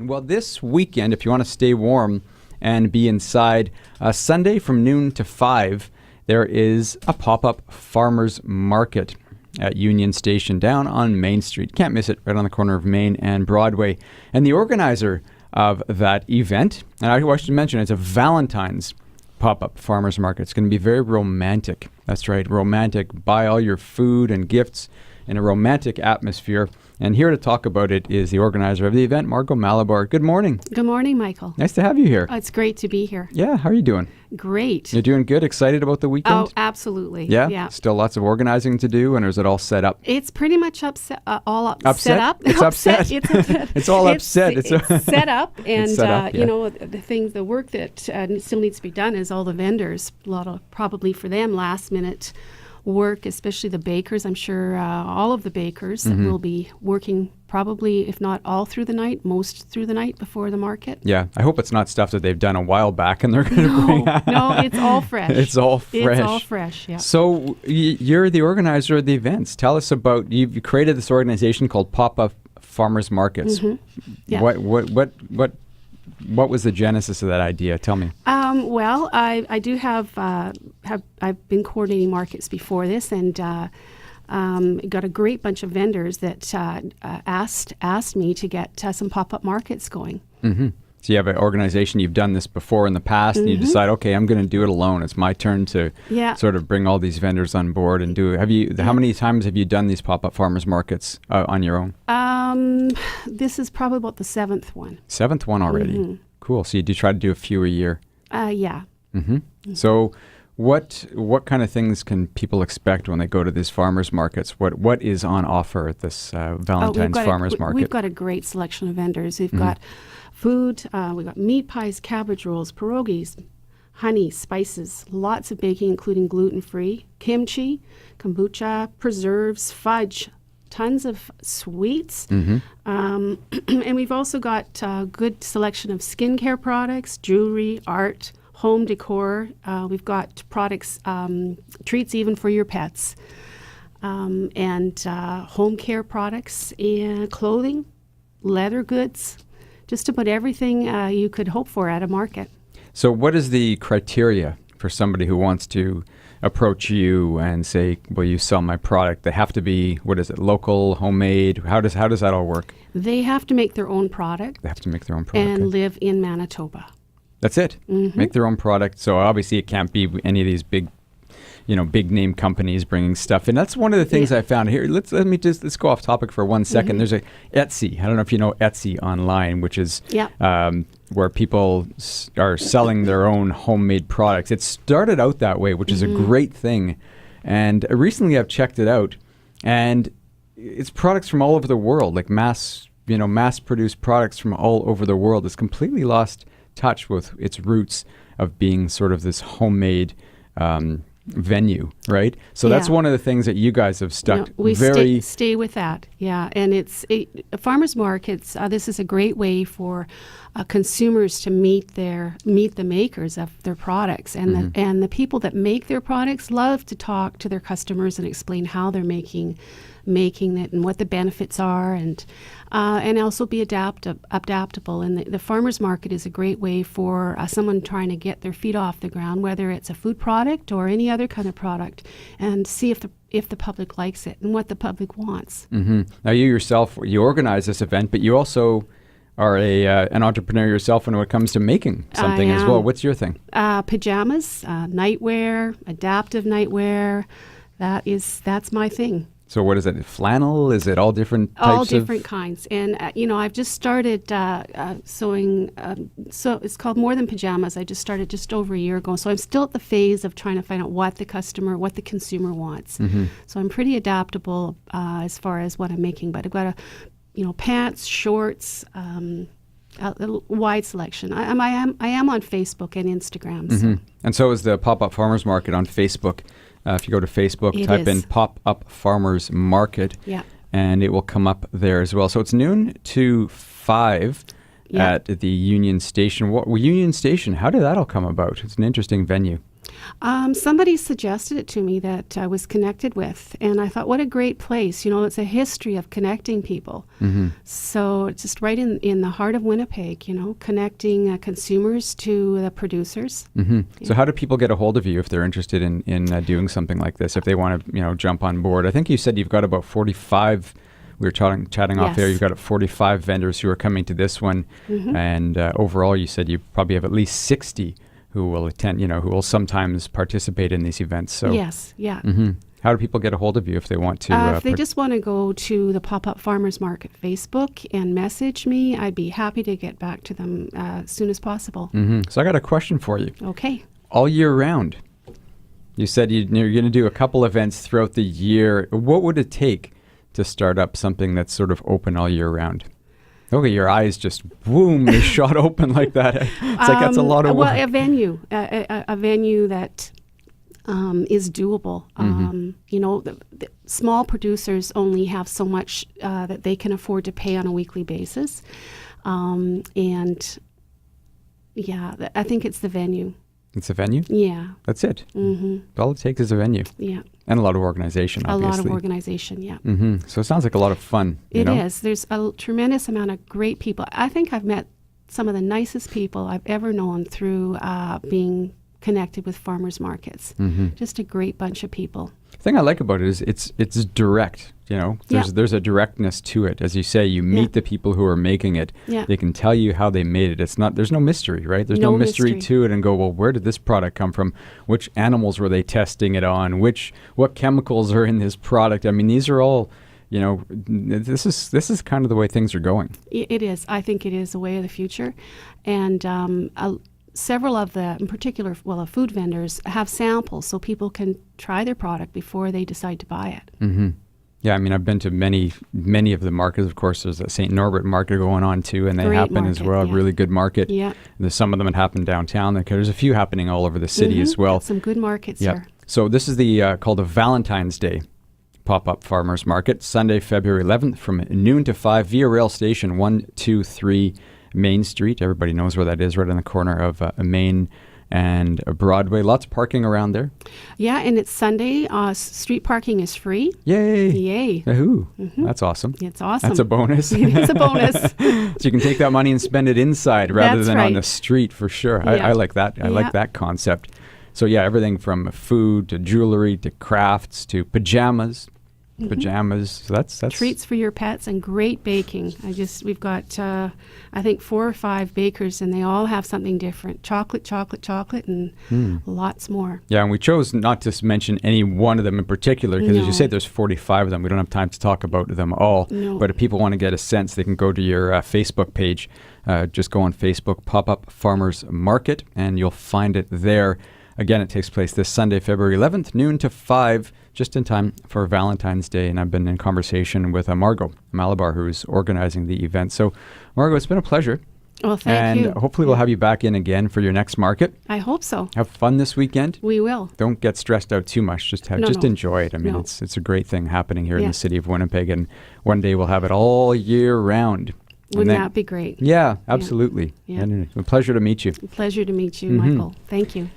Well, this weekend, if you want to stay warm and be inside, Sunday from noon to 5, there is a pop-up farmers market at Union Station down on Main Street. Can't miss it, right on the corner of Main and Broadway. And the organizer of that event, and I should mention, it's a Valentine's pop-up farmers market. It's going to be very romantic. That's right, romantic. Buy all your food and gifts in a romantic atmosphere. And here to talk about it is the organizer of the event, Margo Malabar. Good morning. Good morning, Michael. Nice to have you here. It's great to be here. Yeah, how are you doing? Great. You're doing good? Excited about the weekend? Oh, absolutely. Yeah? Still lots of organizing to do, and is it all set up? It's pretty much set up. It's upset? It's all upset. It's set up, and set up, yeah. the work that still needs to be done is all the vendors. A lot of, probably for them, last minute work, especially the bakers. I'm sure all of the bakers will be working probably, if not all through the night, most through the night before the market. Yeah, I hope it's not stuff that they've done a while back and they're going to bring. No, it's all fresh. It's all fresh, yeah. So you're the organizer of the events. Tell us about, you've created this organization called PopUp Farmers Markets. Yeah. What was the genesis of that idea? Tell me. Well, I do have I've been coordinating markets before this, and got a great bunch of vendors that asked me to get some pop-up markets going. Mm-hmm. So you have an organization, you've done this before in the past, and you decide, okay, I'm going to do it alone. It's my turn to sort of bring all these vendors on board and do it. How many times have you done these pop-up farmers markets on your own? This is probably about the seventh one. Seventh one already. Mm-hmm. Cool. So you do try to do a few a year? Yeah. Mm-hmm. Mm-hmm. So what kind of things can people expect when they go to these farmers markets? What is on offer at this Valentine's farmers market? We've got a great selection of vendors. We've got food, we've got meat pies, cabbage rolls, pierogies, honey, spices, lots of baking, including gluten-free, kimchi, kombucha, preserves, fudge, tons of sweets. And we've also got a good selection of skincare products, jewelry, art, home decor. We've got products, treats even for your pets, and home care products, and clothing, leather goods, just about everything you could hope for at a market. So what is the criteria for somebody who wants to approach you and say, will you sell my product? They have to be, local, homemade? How does that all work? They have to make their own product. They have to make their own product. And live in Manitoba. That's it. Mm-hmm. Make their own product. So obviously it can't be any of these big name companies bringing stuff in. That's one of the things I found here. Let's go off topic for 1 second. There's a Etsy. I don't know if you know Etsy online, which is where people are selling their own homemade products. It started out that way, which is a great thing. And recently I've checked it out, and it's products from all over the world, like mass-produced products from all over the world. It's completely lost touch with its roots of being sort of this homemade venue, right? So that's one of the things that you guys have stuck stay with that. Yeah, and farmers markets. This is a great way for consumers to meet the makers of their products, and the people that make their products love to talk to their customers and explain how they're making it and what the benefits are, and also be adaptable. And the farmers market is a great way for someone trying to get their feet off the ground, whether it's a food product or any other kind of product, and see if the public likes it and what the public wants. Mm-hmm. Now you yourself, you organize this event, but you also are an entrepreneur yourself when it comes to making something as well. What's your thing? Pajamas, nightwear, adaptive nightwear. That's my thing. So what is it? Flannel? Is it all different types? All different kinds. And, I've just started sewing. So it's called More Than Pajamas. I just started just over a year ago. So I'm still at the phase of trying to find out what the consumer wants. Mm-hmm. So I'm pretty adaptable as far as what I'm making. But I've got pants, shorts, a wide selection. I am on Facebook and Instagram. So. Mm-hmm. And so is the Pop-Up Farmers Market on Facebook. If you go to Facebook, type in Pop-Up Farmers Market, and it will come up there as well. So it's noon to 5 at the Union Station. Union Station, how did that all come about? It's an interesting venue. Somebody suggested it to me that I was connected with, and I thought, what a great place. It's a history of connecting people. So it's just right in the heart of Winnipeg, connecting consumers to the producers. So how do people get a hold of you if they're interested in doing something like this, if they want to jump on board? I think you said you've got about 45. We were chatting off there. You've got 45 vendors who are coming to this one, and overall you said you probably have at least 60 who will attend, who will sometimes participate in these events. So yes, yeah. How do people get a hold of you if they want to? If they just want to go to the PopUp Farmers Market Facebook and message me, I'd be happy to get back to them as soon as possible. So I got a question for you. Okay. All year round, you said you're going to do a couple events throughout the year. What would it take to start up something that's sort of open all year round? Okay, your eyes just, boom, they shot open like that. It's like that's a lot of work. Well, a venue that is doable. The small producers only have so much that they can afford to pay on a weekly basis. I think it's the venue. It's a venue? Yeah. That's it? All it takes is a venue. Yeah. And a lot of organization, obviously. A lot of organization, yeah. So it sounds like a lot of fun. It is. There's a tremendous amount of great people. I think I've met some of the nicest people I've ever known through being connected with farmers markets. Just a great bunch of people. The thing I like about it is it's direct. There's a directness to it. As you say, you meet the people who are making it. Yeah. They can tell you how they made it. There's no mystery, right? There's no mystery to it, and go, well, where did this product come from? Which animals were they testing it on? What chemicals are in this product? I mean, these are all, this is kind of the way things are going. It is. I think it is the way of the future. And several of the, in particular, the food vendors have samples so people can try their product before they decide to buy it. Yeah, I mean, I've been to many of the markets. Of course, there's a St. Norbert market going on too, and they Great happen market, as well. yeah. Really good market. Yeah. There's some of them that happen downtown. There's a few happening all over the city as well. Some good markets here. So this is the called the Valentine's Day Pop-Up Farmers Market, Sunday, February 11th from noon to 5 via rail station 123 Main Street. Everybody knows where that is, right on the corner of Main and Broadway. Lots of parking around there. Yeah, and it's Sunday. Street parking is free. Yay. Yay. Yahoo. That's awesome. It's awesome. That's a bonus. It is a bonus. So you can take that money and spend it inside rather That's than on right. the street for sure. Yeah. I like that. I like that concept. So yeah, everything from food to jewelry to crafts to pajamas. So that's treats for your pets and great baking. We've got I think 4 or 5 bakers, and they all have something different. Chocolate, and lots more. Yeah, and we chose not to mention any one of them in particular because as you say, there's 45 of them. We don't have time to talk about them all. No. But if people want to get a sense, they can go to your Facebook page. Just go on Facebook, Pop-Up Farmers Market, and you'll find it there. Again, it takes place this Sunday, February 11th, noon to 5, just in time for Valentine's Day. And I've been in conversation with Margo Malabar, who's organizing the event. So, Margo, it's been a pleasure. Well, thank you. And hopefully we'll have you back in again for your next market. I hope so. Have fun this weekend. We will. Don't get stressed out too much. Just enjoy it. I mean, it's a great thing happening here in the city of Winnipeg. And one day we'll have it all year round. Wouldn't that be great? Yeah, absolutely. Yeah. And a pleasure to meet you. Pleasure to meet you, Michael. Thank you.